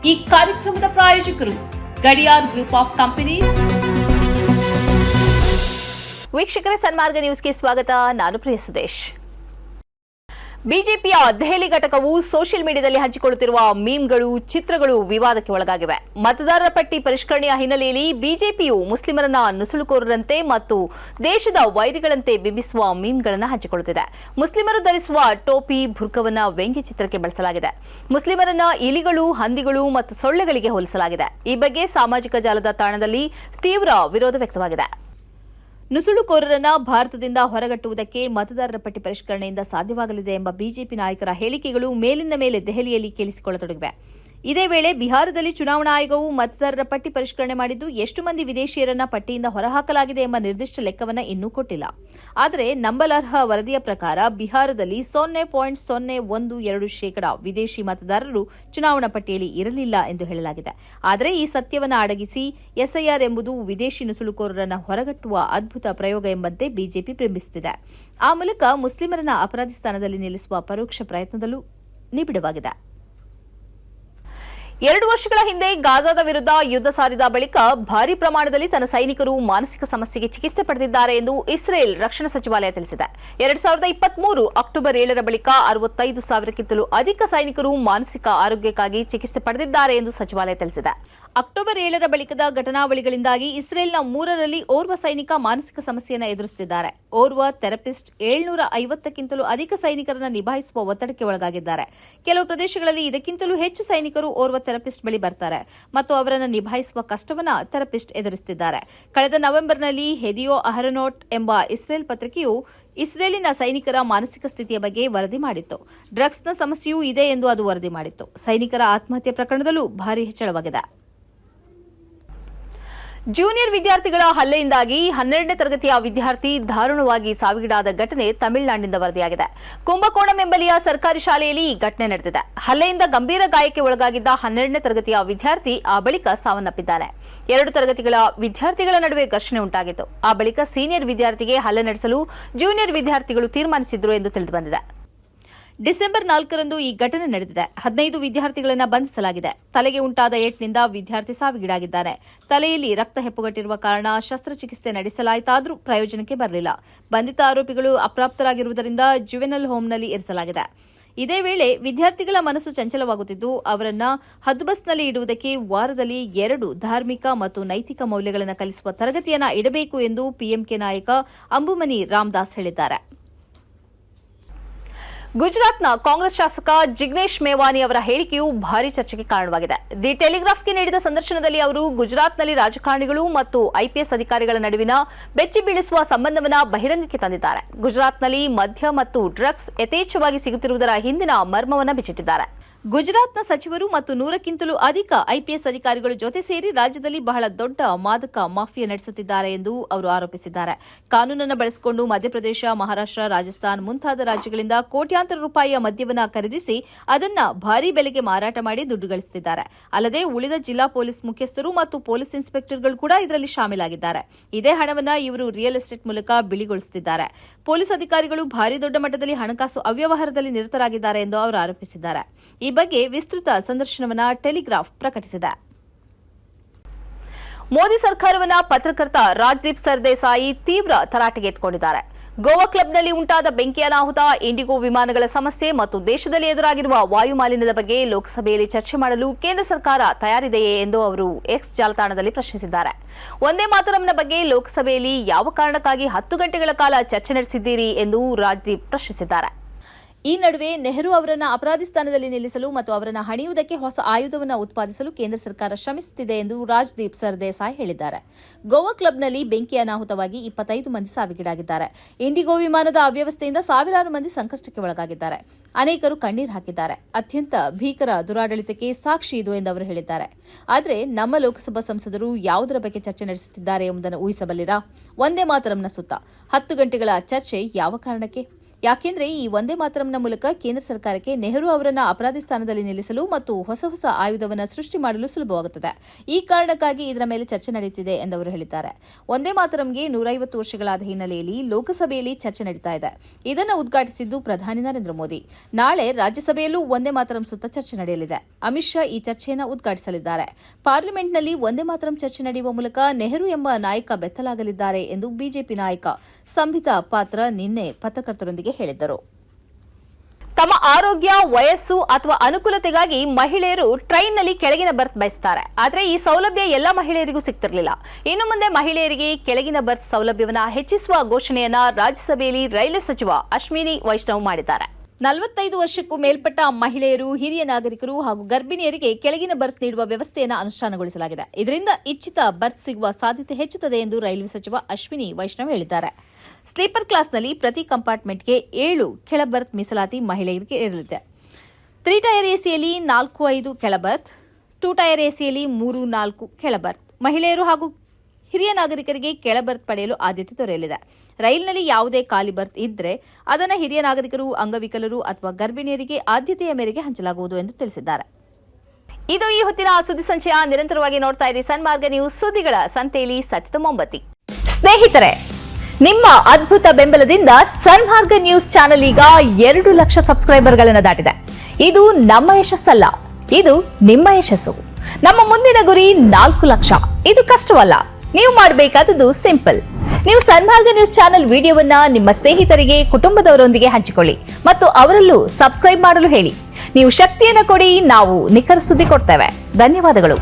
ಈ ಕಾರ್ಯಕ್ರಮದ ಪ್ರಾಯೋಜಕರು ಗಡಿಯಾರ್ ಗ್ರೂಪ್ ಆಫ್ ಕಂಪನಿ. ವೀಕ್ಷಕರೇ, ಸನ್ಮಾರ್ಗ ನ್ಯೂಸ್ಗೆ ಸ್ವಾಗತ. ನಾನು ಪ್ರಿಯ ಸುದೇಶ್. ಬಿಜೆಪಿಯ ದೆಹಲಿ ಘಟಕವು ಸೋಷಿಯಲ್ ಮೀಡಿಯಾದಲ್ಲಿ ಹಂಚಿಕೊಳ್ಳುತ್ತಿರುವ ಮೀಮ್ಗಳು, ಚಿತ್ರಗಳು ವಿವಾದಕ್ಕೆ ಒಳಗಾಗಿವೆ. ಮತದಾರರ ಪಟ್ಟಿ ಪರಿಷ್ಕರಣೆಯ ಹಿನ್ನೆಲೆಯಲ್ಲಿ ಬಿಜೆಪಿಯು ಮುಸ್ಲಿಮರನ್ನ ನುಸುಳುಕೋರರಂತೆ ಮತ್ತು ದೇಶದ ವೈರಿಗಳಂತೆ ಬಿಂಬಿಸುವ ಮೀಮ್ಗಳನ್ನು ಹಂಚಿಕೊಳ್ಳುತ್ತಿದೆ. ಮುಸ್ಲಿಮರು ಧರಿಸುವ ಟೋಪಿ, ಬುರ್ಕವನ್ನ ವ್ಯಂಗ್ಯ ಚಿತ್ರಕ್ಕೆ ಬಳಸಲಾಗಿದೆ. ಮುಸ್ಲಿಮರನ್ನ ಇಲಿಗಳು, ಹಂದಿಗಳು ಮತ್ತು ಸೊಳ್ಳೆಗಳಿಗೆ ಹೋಲಿಸಲಾಗಿದೆ. ಈ ಬಗ್ಗೆ ಸಾಮಾಜಿಕ ಜಾಲದ ತಾಣದಲ್ಲಿ ತೀವ್ರ ವಿರೋಧ ವ್ಯಕ್ತವಾಗಿದೆ. ನುಸುಳುಕೋರರನ್ನ ಭಾರತದಿಂದ ಹೊರಗಟ್ಟುವುದಕ್ಕೆ ಮತದಾರರ ಪಟ್ಟಿ ಪರಿಷ್ಕರಣೆಯಿಂದ ಸಾಧ್ಯವಾಗಲಿದೆ ಎಂಬ ಬಿಜೆಪಿ ನಾಯಕರ ಹೇಳಿಕೆಗಳು ಮೇಲಿಂದ ಮೇಲೆ ದೆಹಲಿಯಲ್ಲಿ ಕೇಳಿಸಿಕೊಳ್ಳತೊಡಗಿವೆ. ಇದೇ ವೇಳೆ ಬಿಹಾರದಲ್ಲಿ ಚುನಾವಣಾ ಆಯೋಗವು ಮತದಾರರ ಪಟ್ಟಿ ಪರಿಷ್ಕರಣೆ ಮಾಡಿದ್ದು ಎಷ್ಟು ಮಂದಿ ವಿದೇಶಿಯರನ್ನ ಪಟ್ಟಿಯಿಂದ ಹೊರಹಾಕಲಾಗಿದೆ ಎಂಬ ನಿರ್ದಿಷ್ಟ ಲೆಕ್ಕವನ್ನು ಇನ್ನೂ ಕೊಟ್ಟಿಲ್ಲ. ಆದರೆ ನಂಬಲರ್ಹ ವರದಿಯ ಪ್ರಕಾರ ಬಿಹಾರದಲ್ಲಿ 0.012% ವಿದೇಶಿ ಮತದಾರರು ಚುನಾವಣಾ ಪಟ್ಟಿಯಲ್ಲಿ ಇರಲಿಲ್ಲ ಎಂದು ಹೇಳಲಾಗಿದೆ. ಆದರೆ ಈ ಸತ್ಯವನ್ನು ಅಡಗಿಸಿ ಎಸ್ಐಆರ್ ಎಂಬುದು ವಿದೇಶಿ ನುಸುಳುಕೋರರನ್ನು ಹೊರಗಟ್ಟುವ ಅದ್ಭುತ ಪ್ರಯೋಗ ಎಂಬಂತೆ ಬಿಜೆಪಿ ಬಿಂಬಿಸುತ್ತಿದೆ. ಆ ಮೂಲಕ ಮುಸ್ಲಿಮರನ್ನ ಅಪರಾಧಿ ಸ್ಥಾನದಲ್ಲಿ ನಿಲ್ಲಿಸುವ ಪರೋಕ್ಷ ಪ್ರಯತ್ನದಲ್ಲೂ ನಿಬಿಡವಾಗಿದೆ. 2 ವರ್ಷಗಳ ಹಿಂದೆ ಗಾಜಾದ ವಿರುದ್ಧ ಯುದ್ಧ ಸಾರಿದ ಬಳಿಕ ಭಾರೀ ಪ್ರಮಾಣದಲ್ಲಿ ತನ್ನ ಸೈನಿಕರು ಮಾನಸಿಕ ಸಮಸ್ಯೆಗೆ ಚಿಕಿತ್ಸೆ ಪಡೆದಿದ್ದಾರೆ ಎಂದು ಇಸ್ರೇಲ್ ರಕ್ಷಣಾ ಸಚಿವಾಲಯ ತಿಳಿಸಿದೆ. 2023 ಅಕ್ಟೋಬರ್ 7ರ ಬಳಿಕ 65,000ಕ್ಕಿಂತಲೂ ಅಧಿಕ ಸೈನಿಕರು ಮಾನಸಿಕ ಆರೋಗ್ಯಕ್ಕಾಗಿ ಚಿಕಿತ್ಸೆ ಪಡೆದಿದ್ದಾರೆ ಎಂದು ಸಚಿವಾಲಯ ತಿಳಿಸಿದೆ. ಅಕ್ಟೋಬರ್ 7ರ ಬಳಿಕದ ಘಟನಾವಳಿಗಳಿಂದಾಗಿ ಇಸ್ರೇಲ್ನ 3ರಲ್ಲಿ ಓರ್ವ ಸೈನಿಕ ಮಾನಸಿಕ ಸಮಸ್ಯೆಯನ್ನು ಎದುರಿಸುತ್ತಿದ್ದಾರೆ. ಓರ್ವ ಥೆರಪಿಸ್ಟ್ 750ಕ್ಕಿಂತಲೂ ಅಧಿಕ ಸೈನಿಕರನ್ನು ನಿಭಾಯಿಸುವ ಒತ್ತಡಕ್ಕೆ ಒಳಗಾಗಿದ್ದಾರೆ. ಕೆಲವು ಪ್ರದೇಶಗಳಲ್ಲಿ ಇದಕ್ಕಿಂತಲೂ ಹೆಚ್ಚು ಸೈನಿಕರು ಓರ್ವ ಥೆರಪಿಸ್ಟ್ ಬಳಿ ಬರ್ತಾರೆ ಮತ್ತು ಅವರನ್ನು ನಿಭಾಯಿಸುವ ಕಷ್ಟವನ್ನು ಥೆರಪಿಸ್ಟ್ ಎದುರಿಸುತ್ತಿದ್ದಾರೆ. ಕಳೆದ ನವೆಂಬರ್ನಲ್ಲಿ ಹೆದಿಯೋ ಅಹರನೋಟ್ ಎಂಬ ಇಸ್ರೇಲ್ ಪತ್ರಿಕೆಯು ಇಸ್ರೇಲಿನ ಸೈನಿಕರ ಮಾನಸಿಕ ಸ್ಥಿತಿಯ ಬಗ್ಗೆ ವರದಿ ಮಾಡಿತ್ತು. ಡ್ರಗ್ಸ್ನ ಸಮಸ್ಯೆಯೂ ಇದೆ ಎಂದು ಅದು ವರದಿ ಮಾಡಿತ್ತು. ಸೈನಿಕರ ಆತ್ಮಹತ್ಯೆ ಪ್ರಕರಣದಲ್ಲೂ ಭಾರೀ ಹೆಚ್ಚಳವಾಗಿದೆ. ಜೂನಿಯರ್ ವಿದ್ಯಾರ್ಥಿಗಳ ಹಲ್ಲೆಯಿಂದಾಗಿ 12ನೇ ತರಗತಿಯ ವಿದ್ಯಾರ್ಥಿ ದಾರುಣವಾಗಿ ಸಾವಿಗೀಡಾದ ಘಟನೆ ತಮಿಳುನಾಡಿನಿಂದ ವರದಿಯಾಗಿದೆ. ಕುಂಭಕೋಣಂ ಎಂಬಲ್ಲಿಯ ಸರ್ಕಾರಿ ಶಾಲೆಯಲ್ಲಿ ಈ ಘಟನೆ ನಡೆದಿದೆ. ಹಲ್ಲೆಯಿಂದ ಗಂಭೀರ ಗಾಯಕ್ಕೆ ಒಳಗಾಗಿದ್ದ 12ನೇ ತರಗತಿಯ ವಿದ್ಯಾರ್ಥಿ ಆ ಬಳಿಕ ಸಾವನ್ನಪ್ಪಿದ್ದಾನೆ. 2 ತರಗತಿಗಳ ವಿದ್ಯಾರ್ಥಿಗಳ ನಡುವೆ ಘರ್ಷಣೆ ಉಂಟಾಗಿತ್ತು. ಆ ಬಳಿಕ ಸೀನಿಯರ್ ವಿದ್ಯಾರ್ಥಿಗೆ ಹಲ್ಲೆ ನಡೆಸಲು ಜೂನಿಯರ್ ವಿದ್ಯಾರ್ಥಿಗಳು ತೀರ್ಮಾನಿಸಿದ್ರು ಎಂದು ತಿಳಿದುಬಂದಿದೆ. ಡಿಸೆಂಬರ್ 4ರಂದು ಈ ಘಟನೆ ನಡೆದಿದೆ. 15 ವಿದ್ಯಾರ್ಥಿಗಳನ್ನು ಬಂಧಿಸಲಾಗಿದೆ. ತಲೆಗೆ ಉಂಟಾದ ಏಟ್ನಿಂದ ವಿದ್ಯಾರ್ಥಿ ಸಾವಿಗೀಡಾಗಿದ್ದಾನೆ. ತಲೆಯಲ್ಲಿ ರಕ್ತ ಹೆಪ್ಪುಗಟ್ಟಿರುವ ಕಾರಣ ಶಸ್ತ್ರಚಿಕಿತ್ಸೆ ನಡೆಸಲಾಯಿತಾದರೂ ಪ್ರಯೋಜನಕ್ಕೆ ಬರಲಿಲ್ಲ. ಬಂಧಿತ ಆರೋಪಿಗಳು ಅಪ್ರಾಪ್ತರಾಗಿರುವುದರಿಂದ ಜುವೆನಲ್ ಹೋಂನಲ್ಲಿ ಇರಿಸಲಾಗಿದೆ. ಇದೇ ವೇಳೆ ವಿದ್ಯಾರ್ಥಿಗಳ ಮನಸ್ಸು ಚಂಚಲವಾಗುತ್ತಿದ್ದು ಅವರನ್ನ ಹದ್ದುಬಸ್ನಲ್ಲಿ ಇಡುವುದಕ್ಕೆ ವಾರದಲ್ಲಿ 2 ಧಾರ್ಮಿಕ ಮತ್ತು ನೈತಿಕ ಮೌಲ್ಯಗಳನ್ನು ಕಲಿಸುವ ತರಗತಿಯನ್ನ ಇಡಬೇಕು ಎಂದು ಪಿಎಂಕೆ ನಾಯಕ ಅಂಬುಮನಿ ರಾಮದಾಸ್ ಹೇಳಿದ್ದಾರೆ. ಗುಜರಾತ್ನ ಕಾಂಗ್ರೆಸ್ ಶಾಸಕ ಜಿಗ್ನೇಶ್ ಮೇವಾನಿ ಅವರ ಹೇಳಿಕೆಯು ಭಾರೀ ಚರ್ಚೆಗೆ ಕಾರಣವಾಗಿದೆ. ದಿ ಟೆಲಿಗ್ರಾಫ್ಗೆ ನೀಡಿದ ಸಂದರ್ಶನದಲ್ಲಿ ಅವರು ಗುಜರಾತ್ನಲ್ಲಿ ರಾಜಕಾರಣಿಗಳು ಮತ್ತು ಐಪಿಎಸ್ ಅಧಿಕಾರಿಗಳ ನಡುವಿನ ಬೆಚ್ಚಿ ಬೀಳಿಸುವ ಸಂಬಂಧವನ್ನು ಬಹಿರಂಗಕ್ಕೆ ತಂದಿದ್ದಾರೆ. ಗುಜರಾತ್ನಲ್ಲಿ ಮದ್ಯ ಮತ್ತು ಡ್ರಗ್ಸ್ ಯಥೇಚ್ಛವಾಗಿ ಸಿಗುತ್ತಿರುವುದರ ಹಿಂದಿನ ಮರ್ಮವನ್ನು ಬಿಚ್ಚಿಟ್ಟಿದ್ದಾರೆ. ಗುಜರಾತ್ನ ಸಚಿವರು ಮತ್ತು 100ಕ್ಕಿಂತಲೂ ಅಧಿಕ ಐಪಿಎಸ್ ಅಧಿಕಾರಿಗಳು ಜೊತೆ ಸೇರಿ ರಾಜ್ಯದಲ್ಲಿ ಬಹಳ ದೊಡ್ಡ ಮಾದಕ ಮಾಫಿಯಾ ನಡೆಸುತ್ತಿದ್ದಾರೆ ಎಂದು ಅವರು ಆರೋಪಿಸಿದ್ದಾರೆ. ಕಾನೂನನ್ನು ಬಳಸಿಕೊಂಡು ಮಧ್ಯಪ್ರದೇಶ, ಮಹಾರಾಷ್ಟ್ರ, ರಾಜಸ್ಥಾನ್ ಮುಂತಾದ ರಾಜ್ಯಗಳಿಂದ ಕೋಟ್ಯಾಂತರ ರೂಪಾಯಿಯ ಮದ್ಯವನ್ನು ಖರೀದಿಸಿ ಅದನ್ನ ಭಾರೀ ಬೆಲೆಗೆ ಮಾರಾಟ ಮಾಡಿ ದುಡ್ಡು ಗಳಿಸುತ್ತಿದ್ದಾರೆ. ಅಲ್ಲದೆ ಉಳಿದ ಜಿಲ್ಲಾ ಪೊಲೀಸ್ ಮುಖ್ಯಸ್ಥರು ಮತ್ತು ಪೊಲೀಸ್ ಇನ್ಸ್ಪೆಕ್ಟರ್ಗಳು ಕೂಡ ಇದರಲ್ಲಿ ಶಾಮೀಲಾಗಿದ್ದಾರೆ. ಇದೇ ಹಣವನ್ನು ಇವರು ರಿಯಲ್ ಎಸ್ಟೇಟ್ ಮೂಲಕ ಬಿಳಿಗೊಳಿಸುತ್ತಿದ್ದಾರೆ. ಪೊಲೀಸ್ ಅಧಿಕಾರಿಗಳು ಭಾರೀ ದೊಡ್ಡ ಮಟ್ಟದಲ್ಲಿ ಹಣಕಾಸು ಅವ್ಯವಹಾರದಲ್ಲಿ ನಿರತರಾಗಿದ್ದಾರೆ ಎಂದು ಅವರು ಆರೋಪಿಸಿದ್ದಾರೆ. ಈ ಬಗ್ಗೆ ವಿಸ್ತೃತ ಸಂದರ್ಶನವನ್ನು ಟೆಲಿಗ್ರಾಫ್ ಪ್ರಕಟಿಸಿದೆ. ಮೋದಿ ಸರ್ಕಾರವನ್ನು ಪತ್ರಕರ್ತ ರಾಜ್ದೀಪ್ ಸರ್ದೇಸಾಯಿ ತೀವ್ರ ತರಾಟೆಗೆ ಎತ್ತಿಕೊಂಡಿದ್ದಾರೆ. ಗೋವಾ ಕ್ಲಬ್ನಲ್ಲಿ ಉಂಟಾದ ಬೆಂಕಿ ಅನಾಹುತ, ಇಂಡಿಗೋ ವಿಮಾನಗಳ ಸಮಸ್ಯೆ ಮತ್ತು ದೇಶದಲ್ಲಿ ಎದುರಾಗಿರುವ ವಾಯು ಮಾಲಿನ್ಯದ ಬಗ್ಗೆ ಲೋಕಸಭೆಯಲ್ಲಿ ಚರ್ಚೆ ಮಾಡಲು ಕೇಂದ್ರ ಸರ್ಕಾರ ತಯಾರಿದೆಯೇ ಎಂದು ಅವರು ಎಕ್ಸ್ ಜಾಲತಾಣದಲ್ಲಿ ಪ್ರಶ್ನಿಸಿದ್ದಾರೆ. ಒಂದೇ ಮಾತರಂನ ಬಗ್ಗೆ ಲೋಕಸಭೆಯಲ್ಲಿ ಯಾವ ಕಾರಣಕ್ಕಾಗಿ 10 ಗಂಟೆಗಳ ಕಾಲ ಚರ್ಚೆ ನಡೆಸಿದ್ದೀರಿ ಎಂದು ರಾಜ್ದೀಪ್ ಪ್ರಶ್ನಿಸಿದ್ದಾರೆ. ಈ ನಡುವೆ ನೆಹರು ಅವರನ್ನು ಅಪರಾಧಿ ಸ್ಥಾನದಲ್ಲಿ ನಿಲ್ಲಿಸಲು ಮತ್ತು ಅವರನ್ನು ಹಣಿಯುವುದಕ್ಕೆ ಹೊಸ ಆಯುಧವನ್ನು ಉತ್ಪಾದಿಸಲು ಕೇಂದ್ರ ಸರ್ಕಾರ ಶ್ರಮಿಸುತ್ತಿದೆ ಎಂದು ರಾಜ್ದೀಪ್ ಸರ್ದೇಸಾಯಿ ಹೇಳಿದ್ದಾರೆ. ಗೋವಾ ಕ್ಲಬ್ನಲ್ಲಿ ಬೆಂಕಿ ಅನಾಹುತವಾಗಿ 25 ಮಂದಿ ಸಾವಿಗೀಡಾಗಿದ್ದಾರೆ. ಇಂಡಿಗೋ ವಿಮಾನದ ಅವ್ಯವಸ್ಥೆಯಿಂದ ಸಾವಿರಾರು ಮಂದಿ ಸಂಕಷ್ಟಕ್ಕೆ ಒಳಗಾಗಿದ್ದಾರೆ. ಅನೇಕರು ಕಣ್ಣೀರು ಹಾಕಿದ್ದಾರೆ. ಅತ್ಯಂತ ಭೀಕರ ದುರಾಡಳಿತಕ್ಕೆ ಸಾಕ್ಷಿ ಇದು ಎಂದು ಅವರು ಹೇಳಿದ್ದಾರೆ. ಆದರೆ ನಮ್ಮ ಲೋಕಸಭಾ ಸಂಸದರು ಯಾವುದರ ಬಗ್ಗೆ ಚರ್ಚೆ ನಡೆಸುತ್ತಿದ್ದಾರೆ ಎಂಬುದನ್ನು ಊಹಿಸಬಲ್ಲಿರಾ? ಒಂದೇ ಮಾತರಂನ ಸುತ್ತ 10 ಗಂಟೆಗಳ ಚರ್ಚೆ ಯಾವ ಕಾರಣಕ್ಕೆ? ಯಾಕೆಂದ್ರೆ ಈ ವಂದೇ ಮಾತರಂನ ಮೂಲಕ ಕೇಂದ್ರ ಸರ್ಕಾರಕ್ಕೆ ನೆಹರು ಅವರನ್ನ ಅಪರಾಧಿ ಸ್ಥಾನದಲ್ಲಿ ನಿಲ್ಲಿಸಲು ಮತ್ತು ಹೊಸ ಆಯುಧವನ್ನು ಸೃಷ್ಟಿ ಮಾಡಲು ಸುಲಭವಾಗುತ್ತದೆ. ಈ ಕಾರಣಕ್ಕಾಗಿ ಇದರ ಮೇಲೆ ಚರ್ಚೆ ನಡೆಯುತ್ತಿದೆ ಎಂದವರು ಹೇಳಿದ್ದಾರೆ. ವಂದೇ ಮಾತರಂಗೆ 150 ವರ್ಷಗಳಾದ ಹಿನ್ನೆಲೆಯಲ್ಲಿ ಲೋಕಸಭೆಯಲ್ಲಿ ಚರ್ಚೆ ನಡೀತಾ ಇದೆ. ಇದನ್ನು ಉದ್ಘಾಟಿಸಿದ್ದು ಪ್ರಧಾನಿ ನರೇಂದ್ರ ಮೋದಿ. ನಾಳೆ ರಾಜ್ಯಸಭೆಯಲ್ಲೂ ವಂದೇ ಮಾತರಂ ಸುತ್ತ ಚರ್ಚೆ ನಡೆಯಲಿದೆ. ಅಮಿತ್ ಶಾ ಈ ಚರ್ಚೆಯನ್ನು ಉದ್ಘಾಟಿಸಲಿದ್ದಾರೆ. ಪಾರ್ಲಿಮೆಂಟ್ನಲ್ಲಿ ವಂದೇ ಮಾತರಂ ಚರ್ಚೆ ನಡೆಯುವ ಮೂಲಕ ನೆಹರು ಎಂಬ ನಾಯಕ ಬೆತ್ತಲಾಗಲಿದ್ದಾರೆ ಎಂದು ಬಿಜೆಪಿ ನಾಯಕ ಸಂಬಿತ್ ಪಾತ್ರ ನಿನ್ನೆ ಪತ್ರಕರ್ತರೊಂದಿಗೆ ಹೇಳಿದ್ದರು. ತಮ್ಮ ಆರೋಗ್ಯ, ವಯಸ್ಸು ಅಥವಾ ಅನುಕೂಲತೆಗಾಗಿ ಮಹಿಳೆಯರು ಟ್ರೈನ್ನಲ್ಲಿ ಕೆಳಗಿನ ಬರ್ತ್ ಬಯಸುತ್ತಾರೆ. ಆದರೆ ಈ ಸೌಲಭ್ಯ ಎಲ್ಲ ಮಹಿಳೆಯರಿಗೂ ಸಿಗ್ತಿರಲಿಲ್ಲ. ಇನ್ನು ಮುಂದೆ ಮಹಿಳೆಯರಿಗೆ ಕೆಳಗಿನ ಬರ್ತ್ ಸೌಲಭ್ಯವನ್ನು ಹೆಚ್ಚಿಸುವ ಘೋಷಣೆಯನ್ನ ರಾಜ್ಯಸಭೆಯಲ್ಲಿ ರೈಲ್ವೆ ಸಚಿವ ಅಶ್ವಿನಿ ವೈಷ್ಣವ್ ಮಾಡಿದ್ದಾರೆ. 45 ವರ್ಷಕ್ಕೂ ಮೇಲ್ಪಟ್ಟ ಮಹಿಳೆಯರು, ಹಿರಿಯ ನಾಗರಿಕರು ಹಾಗೂ ಗರ್ಭಿಣಿಯರಿಗೆ ಕೆಳಗಿನ ಬರ್ತ್ ನೀಡುವ ವ್ಯವಸ್ಥೆಯನ್ನು ಅನುಷ್ಠಾನಗೊಳಿಸಲಾಗಿದೆ. ಇದರಿಂದ ಇಚ್ಛಿತ ಬರ್ತ್ ಸಿಗುವ ಸಾಧ್ಯತೆ ಹೆಚ್ಚುತ್ತದೆ ಎಂದು ರೈಲ್ವೆ ಸಚಿವ ಅಶ್ವಿನಿ ವೈಷ್ಣವ್ ಹೇಳಿದ್ದಾರೆ. ಸ್ಲೀಪರ್ ಕ್ಲಾಸ್ನಲ್ಲಿ ಪ್ರತಿ ಕಂಪಾರ್ಟ್ಮೆಂಟ್ಗೆ 7 ಕೆಳ ಬರ್ತ್ ಮೀಸಲಾತಿ ಮಹಿಳೆಯರಿಗೆ ಇರಲಿದೆ. 3 ಟೈರ್ ಎಸಿಯಲ್ಲಿ 4-5 ಕೆಳ ಬರ್ತ್, 2 ಟೈರ್ ಎಸಿಯಲ್ಲಿ 3-4 ಕೆಳ ಬರ್ತ್. ಮಹಿಳೆಯರು ಹಾಗೂ ಹಿರಿಯ ನಾಗರಿಕರಿಗೆ ಕೆಳ ಬರ್ತ್ ಪಡೆಯಲು ಆದ್ಯತೆ ದೊರೆಯಲಿದೆ. ರೈಲಿನಲ್ಲಿ ಯಾವುದೇ ಖಾಲಿ ಬರ್ತ್ ಇದ್ದರೆ ಅದನ್ನು ಹಿರಿಯ ನಾಗರಿಕರು, ಅಂಗವಿಕಲರು ಅಥವಾ ಗರ್ಭಿಣಿಯರಿಗೆ ಆದ್ಯತೆಯ ಮೇರೆಗೆ ಹಂಚಲಾಗುವುದು ಎಂದು ತಿಳಿಸಿದ್ದಾರೆ. ಇದು ಈ ಹೊತ್ತಿನ ಸುದ್ದಿ ಸಂಚಯ. ನಿರಂತರವಾಗಿ ನೋಡ್ತಾ ಇರಿ ಸನ್ಮಾರ್ಗ ನ್ಯೂಸ್, ಸುದ್ದಿಗಳ ಸಂತೆಯಲ್ಲಿ ಸತ್ಯದ ಮೊಂಬತ್ತಿ. ಸ್ನೇಹಿತರೆ, ನಿಮ್ಮ ಅದ್ಭುತ ಬೆಂಬಲದಿಂದ ಸನ್ಮಾರ್ಗ ನ್ಯೂಸ್ ಚಾನೆಲ್ ಈಗ 2 ಲಕ್ಷ ಸಬ್ಸ್ಕ್ರೈಬರ್ಗಳನ್ನು ದಾಟಿದೆ. ಇದು ನಮ್ಮ ಯಶಸ್ಸಲ್ಲ, ಇದು ನಿಮ್ಮ ಯಶಸ್ಸು. ನಮ್ಮ ಮುಂದಿನ ಗುರಿ 4 ಲಕ್ಷ. ಇದು ಕಷ್ಟವಲ್ಲ. ನೀವು ಮಾಡಬೇಕಾದದ್ದು ಸಿಂಪಲ್. ನೀವು ಸನ್ಮಾರ್ಗ ನ್ಯೂಸ್ ಚಾನೆಲ್ ವಿಡಿಯೋವನ್ನ ನಿಮ್ಮ ಸ್ನೇಹಿತರಿಗೆ, ಕುಟುಂಬದವರೊಂದಿಗೆ ಹಂಚಿಕೊಳ್ಳಿ ಮತ್ತು ಅವರಲ್ಲೂ ಸಬ್ಸ್ಕ್ರೈಬ್ ಮಾಡಲು ಹೇಳಿ. ನೀವು ಶಕ್ತಿಯನ್ನು ಕೊಡಿ, ನಾವು ನಿಖರ ಸುದ್ದಿ ಕೊಡ್ತೇವೆ. ಧನ್ಯವಾದಗಳು.